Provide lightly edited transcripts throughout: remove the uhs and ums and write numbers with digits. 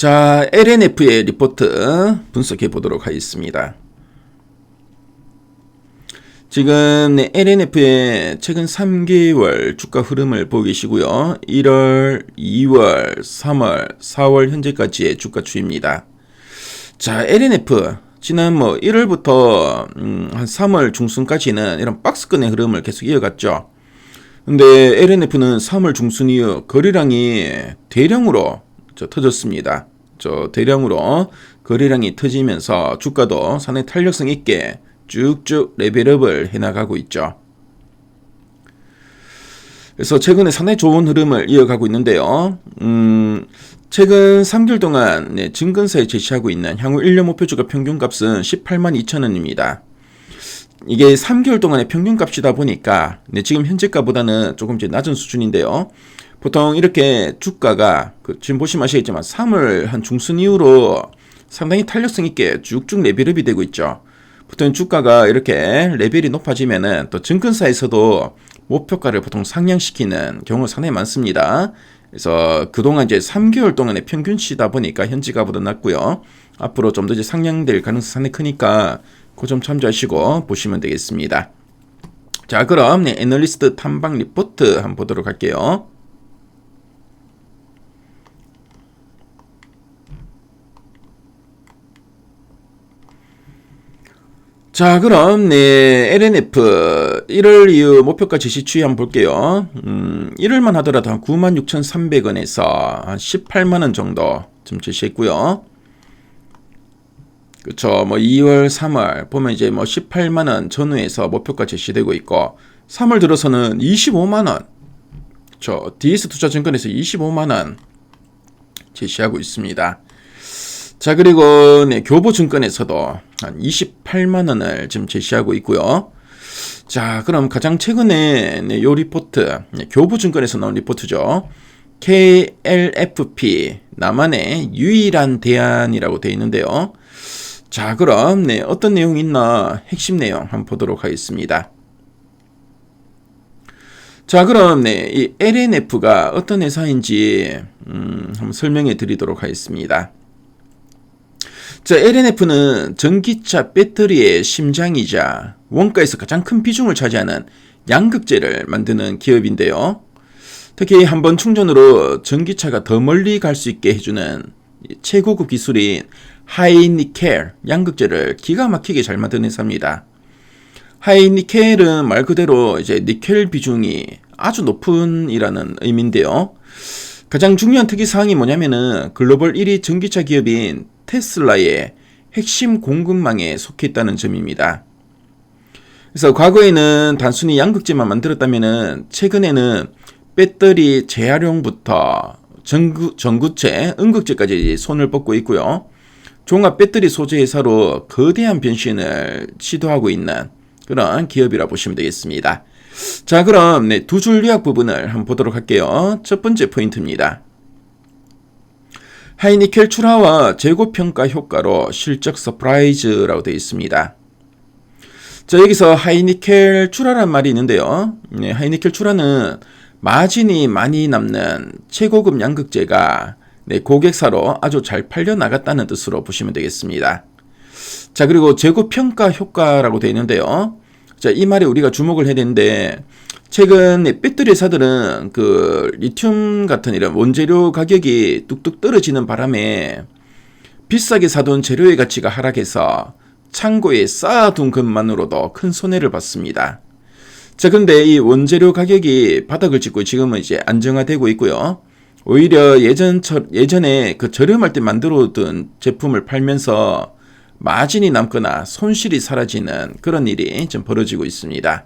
자, LNF의 리포트 분석해 보도록 하겠습니다. 지금 LNF의 최근 3개월 주가 흐름을 보고 계시고요. 1월, 2월, 3월, 4월 현재까지의 주가 추이입니다. 자, LNF 지난 1월부터 한 3월 중순까지는 이런 박스권의 흐름을 계속 이어갔죠. 근데 LNF는 3월 중순 이후 거래량이 대량으로 터졌습니다. 대량으로 거래량이 터지면서 주가도 상당히 탄력성 있게 쭉쭉 레벨업을 해나가고 있죠. 그래서 최근에 상당히 좋은 흐름을 이어가고 있는데요. 최근 3개월 동안 증권사에 제시하고 있는 향후 1년 목표주가 평균값은 182,000원입니다. 이게 3개월 동안의 평균값이다 보니까 지금 현재가보다는 조금 이제 낮은 수준인데요. 보통 이렇게 주가가 지금 보시면 아시겠지만 3월 한 중순 이후로 상당히 탄력성 있게 쭉쭉 레벨업이 되고 있죠. 보통 주가가 이렇게 레벨이 높아지면은 또 증권사에서도 목표가를 보통 상향시키는 경우가 상당히 많습니다. 그래서 그동안 이제 3개월 동안의 평균치다 보니까 현지가보다 낮고요. 앞으로 좀 더 이제 상향될 가능성이 상당히 크니까 그 점 참조하시고 보시면 되겠습니다. 자, 그럼 애널리스트 탐방 리포트 한번 보도록 할게요. 자, 그럼 LNF 1월 이후 목표가 제시 추이 한번 볼게요. 1월만 하더라도 한 96,300원에서 한 18만원 정도 좀 제시했고요. 그쵸. 2월, 3월 보면 이제 18만원 전후에서 목표가 제시되고 있고, 3월 들어서는 25만원. 그쵸. DS투자증권에서 25만원 제시하고 있습니다. 자, 그리고 교보증권에서도 한 28만원을 지금 제시하고 있고요. 자, 그럼 가장 최근에 요 리포트, 교보증권에서 나온 리포트죠. KLFP, 나만의 유일한 대안이라고 되어 있는데요. 자, 그럼 어떤 내용이 있나 핵심 내용 한번 보도록 하겠습니다. 자, 그럼 이 LNF가 어떤 회사인지 한번 설명해 드리도록 하겠습니다. 자, LNF는 전기차 배터리의 심장이자 원가에서 가장 큰 비중을 차지하는 양극재를 만드는 기업인데요. 특히 한번 충전으로 전기차가 더 멀리 갈 수 있게 해주는 최고급 기술인 하이니켈 양극재를 기가 막히게 잘 만드는 회사입니다. 하이니켈은 말 그대로 이제 니켈 비중이 아주 높은이라는 의미인데요. 가장 중요한 특이사항이 뭐냐면은 글로벌 1위 전기차 기업인 테슬라의 핵심 공급망에 속해 있다는 점입니다. 그래서 과거에는 단순히 양극재만 만들었다면은 최근에는 배터리 재활용부터 전구체, 음극재까지 손을 뻗고 있고요. 종합 배터리 소재 회사로 거대한 변신을 시도하고 있는 그런 기업이라 보시면 되겠습니다. 자, 그럼 두 줄 요약 부분을 한번 보도록 할게요. 첫 번째 포인트입니다. 하이니켈 출하와 재고평가 효과로 실적 서프라이즈라고 되어 있습니다. 자, 여기서 하이니켈 출하란 말이 있는데요. 하이니켈 출하는 마진이 많이 남는 최고급 양극재가 고객사로 아주 잘 팔려나갔다는 뜻으로 보시면 되겠습니다. 자, 그리고 재고평가 효과라고 되어 있는데요. 자, 이 말에 우리가 주목을 해야 되는데, 최근 배터리 회사들은 리튬 같은 이런 원재료 가격이 뚝뚝 떨어지는 바람에 비싸게 사둔 재료의 가치가 하락해서 창고에 쌓아둔 것만으로도 큰 손해를 봤습니다. 자, 근데 이 원재료 가격이 바닥을 찍고 지금은 이제 안정화되고 있고요. 오히려 예전에 저렴할 때 만들어둔 제품을 팔면서 마진이 남거나 손실이 사라지는 그런 일이 좀 벌어지고 있습니다.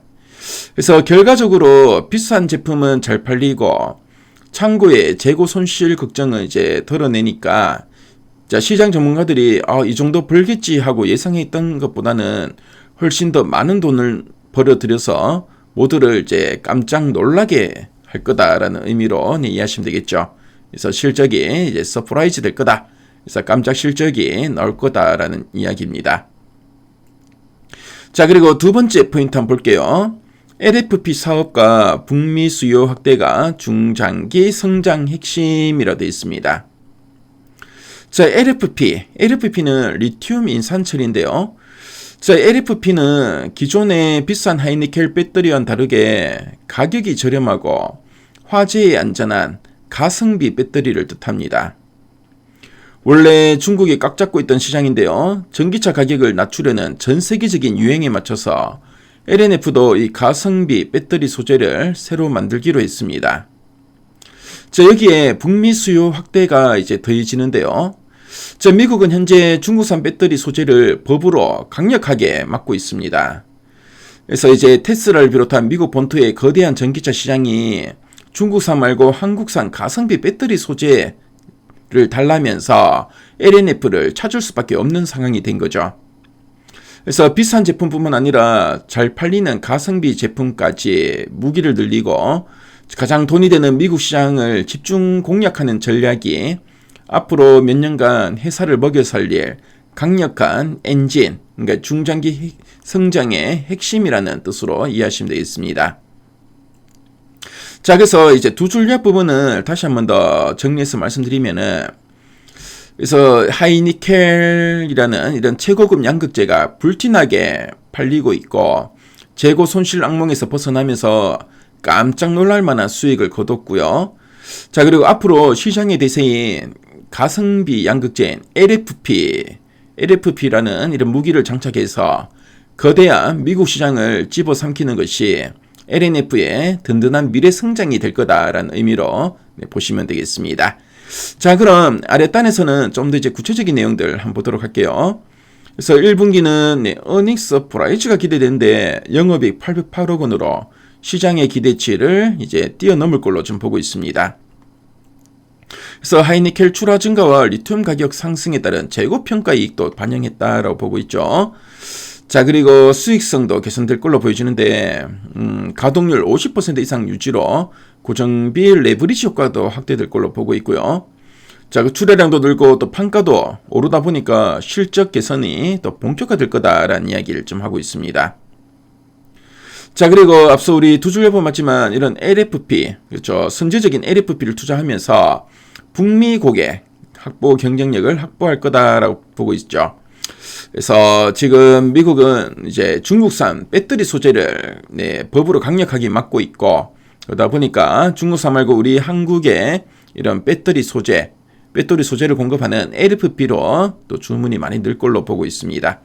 그래서 결과적으로 비싼 제품은 잘 팔리고 창고에 재고 손실 걱정을 이제 덜어내니까, 자, 시장 전문가들이 이 정도 벌겠지 하고 예상했던 것보다는 훨씬 더 많은 돈을 벌어들여서 모두를 이제 깜짝 놀라게 할 거다라는 의미로 이해하시면 되겠죠. 그래서 실적이 이제 서프라이즈 될 거다. 그래서 깜짝 실적이 나올 거다라는 이야기입니다. 자, 그리고 두 번째 포인트 한번 볼게요. LFP 사업과 북미 수요 확대가 중장기 성장 핵심이라 되어 있습니다. 자, LFP는 리튬 인산철인데요. 자, LFP는 기존의 비싼 하이니켈 배터리와는 다르게 가격이 저렴하고 화재에 안전한 가성비 배터리를 뜻합니다. 원래 중국이 꽉 잡고 있던 시장인데요. 전기차 가격을 낮추려는 전 세계적인 유행에 맞춰서 LNF도 이 가성비 배터리 소재를 새로 만들기로 했습니다. 자, 여기에 북미 수요 확대가 이제 더해지는데요. 자, 미국은 현재 중국산 배터리 소재를 법으로 강력하게 막고 있습니다. 그래서 이제 테슬라를 비롯한 미국 본토의 거대한 전기차 시장이 중국산 말고 한국산 가성비 배터리 소재를 달라면서 LNF를 찾을 수밖에 없는 상황이 된 거죠. 그래서 비싼 제품뿐만 아니라 잘 팔리는 가성비 제품까지 무기를 늘리고 가장 돈이 되는 미국 시장을 집중 공략하는 전략이 앞으로 몇 년간 회사를 먹여 살릴 강력한 엔진, 그러니까 중장기 성장의 핵심이라는 뜻으로 이해하시면 되겠습니다. 자, 그래서 이제 두 줄력 부분을 다시 한 번 더 정리해서 말씀드리면은, 그래서 하이니켈이라는 이런 최고급 양극재가 불티나게 팔리고 있고 재고 손실 악몽에서 벗어나면서 깜짝 놀랄 만한 수익을 거뒀고요. 자, 그리고 앞으로 시장의 대세인 가성비 양극재인 LFP라는 이런 무기를 장착해서 거대한 미국 시장을 집어삼키는 것이 LNF의 든든한 미래 성장이 될 거다라는 의미로 보시면 되겠습니다. 자, 그럼 아랫단에서는 좀 더 이제 구체적인 내용들 한번 보도록 할게요. 그래서 1분기는 어닝스 서프라이즈가 기대되는데 영업이익 808억 원으로 시장의 기대치를 이제 뛰어넘을 걸로 좀 보고 있습니다. 그래서 하이니켈 출하 증가와 리튬 가격 상승에 따른 재고 평가 이익도 반영했다라고 보고 있죠. 자, 그리고 수익성도 개선될 걸로 보여지는데 가동률 50% 이상 유지로 고정비 레버리지 효과도 확대될 걸로 보고 있고요. 자, 그 출하량도 늘고 또 판가도 오르다 보니까 실적 개선이 더 본격화될 거다라는 이야기를 좀 하고 있습니다. 자, 그리고 앞서 우리 두 줄 해보았지만 이런 LFP, 그렇죠, 선제적인 LFP를 투자하면서 북미 고객 확보 경쟁력을 확보할 거다라고 보고 있죠. 그래서 지금 미국은 이제 중국산 배터리 소재를 법으로 강력하게 막고 있고, 그러다 보니까 중국산 말고 우리 한국의 이런 배터리 소재를 공급하는 LFP로 또 주문이 많이 늘 걸로 보고 있습니다.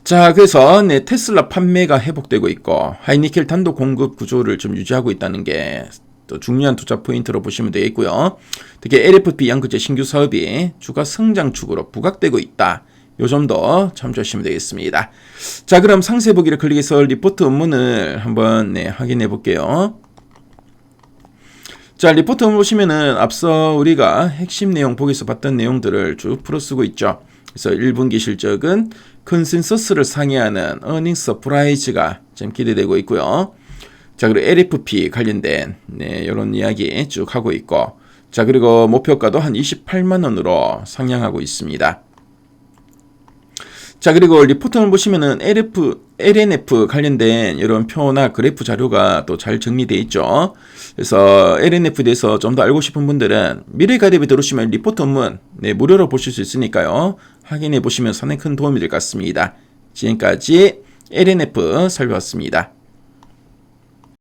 자, 그래서 테슬라 판매가 회복되고 있고 하이니켈 단독 공급 구조를 좀 유지하고 있다는 게 또 중요한 투자 포인트로 보시면 되겠고요. 특히 LFP 양극재 신규 사업이 주가 성장축으로 부각되고 있다. 요 점도 참조하시면 되겠습니다. 자, 그럼 상세 보기를 클릭해서 리포트 원문을 한번 확인해 볼게요. 자, 리포트 원문 보시면은 앞서 우리가 핵심 내용 보기에서 봤던 내용들을 쭉 풀어 쓰고 있죠. 그래서 1분기 실적은 컨센서스를 상회하는 어닝 서프라이즈가 좀 기대되고 있고요. 자, 그리고 LFP 관련된 이런 이야기 쭉 하고 있고, 자, 그리고 목표가도 한 28만 원으로 상향하고 있습니다. 자, 그리고 리포트를 보시면은 LNF 관련된 이런 표나 그래프 자료가 또 잘 정리되어 있죠. 그래서 LNF에 대해서 좀 더 알고 싶은 분들은 미래가랩에 들어오시면 리포트 원문 무료로 보실 수 있으니까요. 확인해 보시면 상당히 큰 도움이 될 것 같습니다. 지금까지 LNF 살펴봤습니다.